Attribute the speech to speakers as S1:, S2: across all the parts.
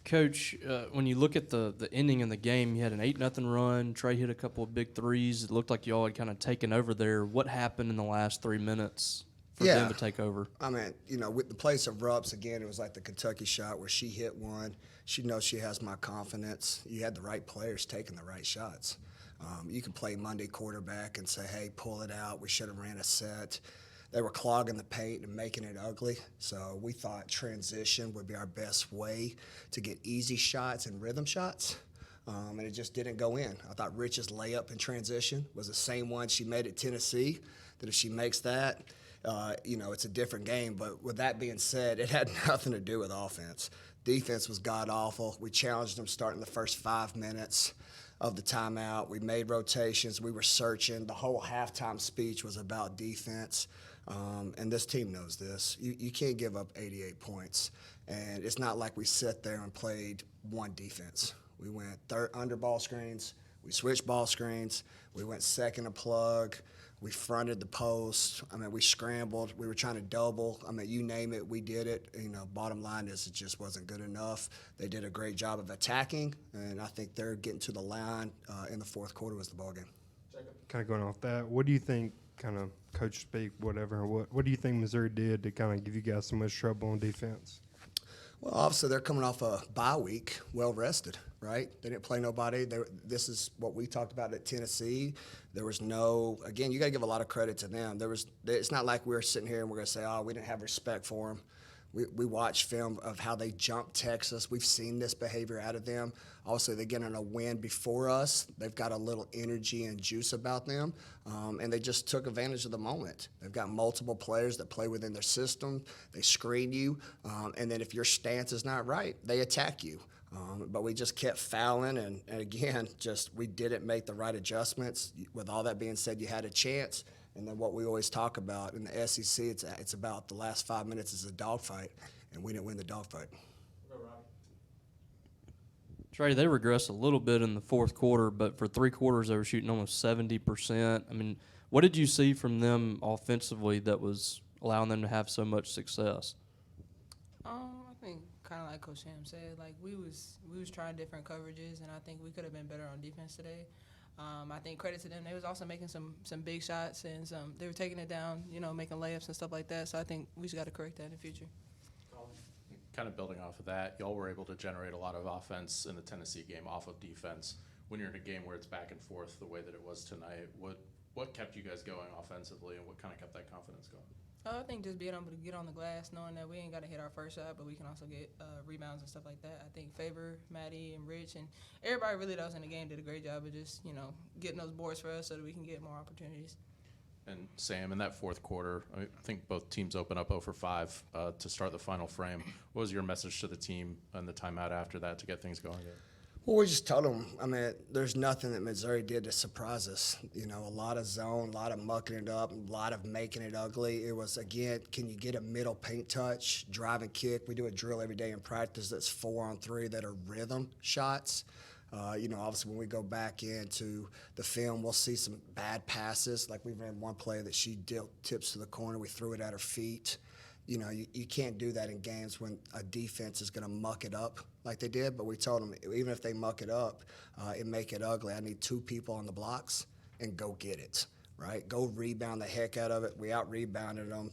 S1: Coach, when you look at the ending in the game, you had an 8-0 run. Trey hit a couple of big threes. It looked like y'all had kind of taken over there. What happened in the last 3 minutes for them to take over?
S2: I mean, with the place of Rups, again, it was like the Kentucky shot where she hit one. She knows she has my confidence. You had the right players taking the right shots. You can play Monday quarterback and say, hey, pull it out. We should have ran a set. They were clogging the paint and making it ugly. So we thought transition would be our best way to get easy shots and rhythm shots. And it just didn't go in. I thought Rich's layup in transition was the same one she made at Tennessee, that if she makes that, it's a different game. But with that being said, it had nothing to do with offense. Defense was god-awful. We challenged them starting the first 5 minutes of the timeout. We made rotations. We were searching. The whole halftime speech was about defense. And this team knows this. You can't give up 88 points. And it's not like we sat there and played one defense. We went under ball screens. We switched ball screens. We went second to plug. We fronted the post. I mean, we scrambled. We were trying to double. I mean, you name it, we did it. Bottom line is it just wasn't good enough. They did a great job of attacking, and I think they're getting to the line in the fourth quarter was the ballgame.
S3: Kind of going off that, what do you think, kind of coach speak, whatever, what do you think Missouri did to kind of give you guys so much trouble on defense?
S2: Well, obviously they're coming off a bye week, well rested, right? They didn't play nobody. This is what we talked about at Tennessee. There was again, you got to give a lot of credit to them. It's not like we're sitting here and we're going to say, oh, we didn't have respect for them. We watched film of how they jumped Texas. We've seen this behavior out of them. Also, they're getting a win before us. They've got a little energy and juice about them, and they just took advantage of the moment. They've got multiple players that play within their system. They screen you, and then if your stance is not right, they attack you. But we just kept fouling, and again, we didn't make the right adjustments. With all that being said, you had a chance. And then what we always talk about in the SEC, it's about the last 5 minutes is a dogfight, and we didn't win the dogfight.
S1: Trey, they regressed a little bit in the fourth quarter, but for 3 quarters they were shooting almost 70%. I mean, what did you see from them offensively that was allowing them to have so much success?
S4: I think kind of like Coach Sam said, like we was trying different coverages, and I think we could have been better on defense today. I think credit to them. They was also making some big shots, and they were taking it down, making layups and stuff like that. So I think we just got to correct that in the future.
S5: Kind of building off of that, y'all were able to generate a lot of offense in the Tennessee game off of defense. When you're in a game where it's back and forth the way that it was tonight, what kept you guys going offensively, and what kind of kept that confidence going?
S4: I think just being able to get on the glass, knowing that we ain't got to hit our first shot, but we can also get rebounds and stuff like that. I think Favor, Maddie, and Rich, and everybody really that was in the game did a great job of just, getting those boards for us so that we can get more opportunities.
S5: And Sam, in that fourth quarter, I think both teams open up 0 for 5 to start the final frame. What was your message to the team and the timeout after that to get things going there?
S2: Well, we just told them, there's nothing that Missouri did to surprise us. A lot of zone, a lot of mucking it up, a lot of making it ugly. It was, again, can you get a middle paint touch, drive and kick? We do a drill every day in practice that's 4-on-3 that are rhythm shots. Obviously when we go back into the film, we'll see some bad passes. Like we ran one play that she tips to the corner. We threw it at her feet. You can't do that in games when a defense is going to muck it up like they did. But we told them, even if they muck it up and make it ugly, I need 2 people on the blocks and go get it, right? Go rebound the heck out of it. We out-rebounded them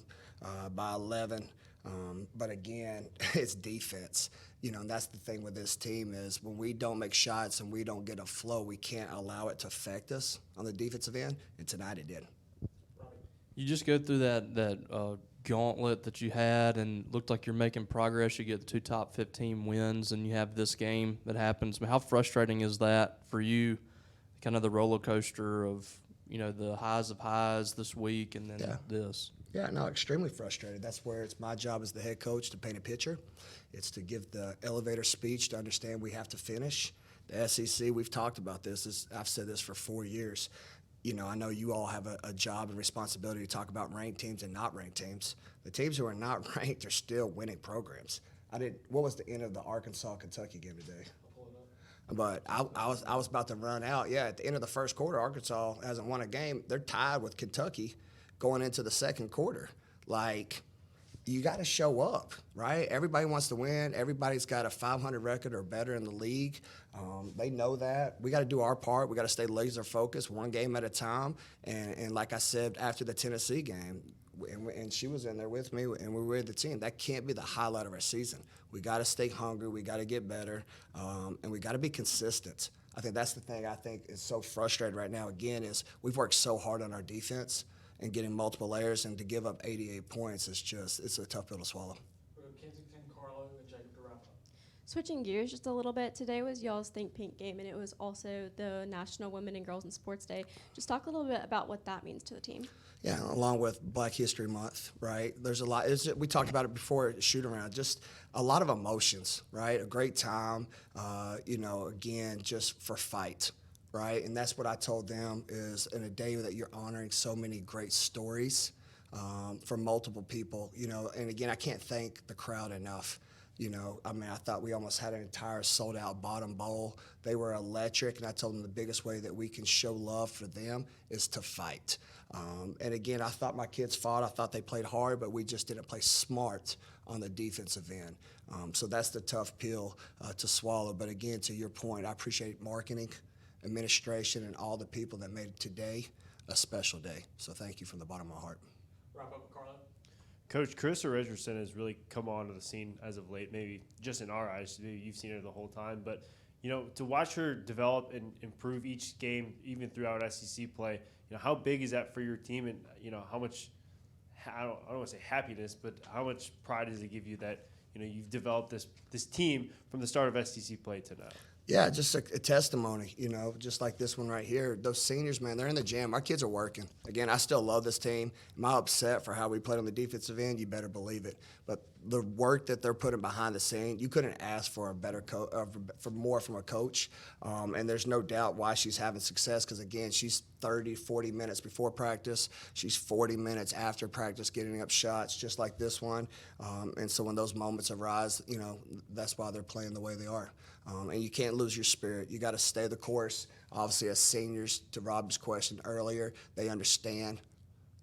S2: by 11. But again, it's defense. And that's the thing with this team is when we don't make shots and we don't get a flow, we can't allow it to affect us on the defensive end. And tonight it did.
S1: You just go through that gauntlet that you had and looked like you're making progress. You get the 2 top 15 wins, and you have this game that happens. I mean, how frustrating is that for you, kind of the roller coaster of, the highs of highs this week and then this?
S2: Yeah, no, extremely frustrated. That's where it's my job as the head coach to paint a picture. It's to give the elevator speech to understand we have to finish. The SEC, we've talked about this. I've said this for 4 years. I know you all have a job and responsibility to talk about ranked teams and not ranked teams. The teams who are not ranked are still winning programs. What was the end of the Arkansas-Kentucky game today? But I was about to run out. Yeah, at the end of the first quarter, Arkansas hasn't won a game. They're tied with Kentucky going into the second quarter. you got to show up, right? Everybody wants to win. Everybody's got a 500 record or better in the league. They know that. We got to do our part. We got to stay laser focused, one game at a time. And like I said after the Tennessee game, and she was in there with me, and we were the team. That can't be the highlight of our season. We got to stay hungry. We got to get better, and we got to be consistent. I think that's the thing I think is so frustrating right now. Again, is we've worked so hard on our defense and getting multiple layers, and to give up 88 points is just, it's a tough pill to swallow.
S6: Kensington, Carlo, and Jacob to wrap up.
S7: Switching gears just a little bit, today was y'all's Think Pink game, and it was also the National Women and Girls in Sports Day. Just talk a little bit about what that means to the team.
S2: Yeah, along with Black History Month, right? There's a lot. We talked about it before shoot around. Just a lot of emotions, right? A great time, again, just for fight, right? And that's what I told them is in a day that you're honoring so many great stories from multiple people, and again, I can't thank the crowd enough. I thought we almost had an entire sold-out bottom bowl. They were electric, and I told them the biggest way that we can show love for them is to fight. And again, I thought my kids fought. I thought they played hard, but we just didn't play smart on the defensive end. So that's the tough pill to swallow. But again, to your point, I appreciate marketing, administration, and all the people that made today a special day. So thank you from the bottom of my heart.
S6: Wrap up with Carlo.
S8: Coach, Carissa Richardson has really come onto the scene as of late, maybe just in our eyes. Maybe you've seen her the whole time. But, to watch her develop and improve each game, even throughout SEC play, how big is that for your team? And, how much, I don't want to say happiness, but how much pride does it give you that, you've developed this team from the start of SEC play to now?
S2: Yeah, just a testimony, just like this one right here. Those seniors, man, they're in the gym. Our kids are working. Again, I still love this team. Am I upset for how we played on the defensive end? You better believe it. But the work that they're putting behind the scene, you couldn't ask for a better for more from a coach. And there's no doubt why she's having success because, again, she's 30, 40 minutes before practice. She's 40 minutes after practice getting up shots just like this one. And so when those moments arise, that's why they're playing the way they are. And you can't lose your spirit. You got to stay the course. Obviously, as seniors, to Rob's question earlier, they understand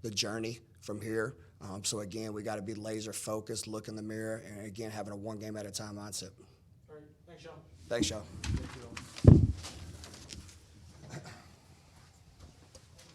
S2: the journey from here. So, again, we got to be laser focused, look in the mirror, and, again, having a one game at a time mindset.
S6: All right. Thanks, Sean.
S2: Thanks, y'all.
S6: Thank you all.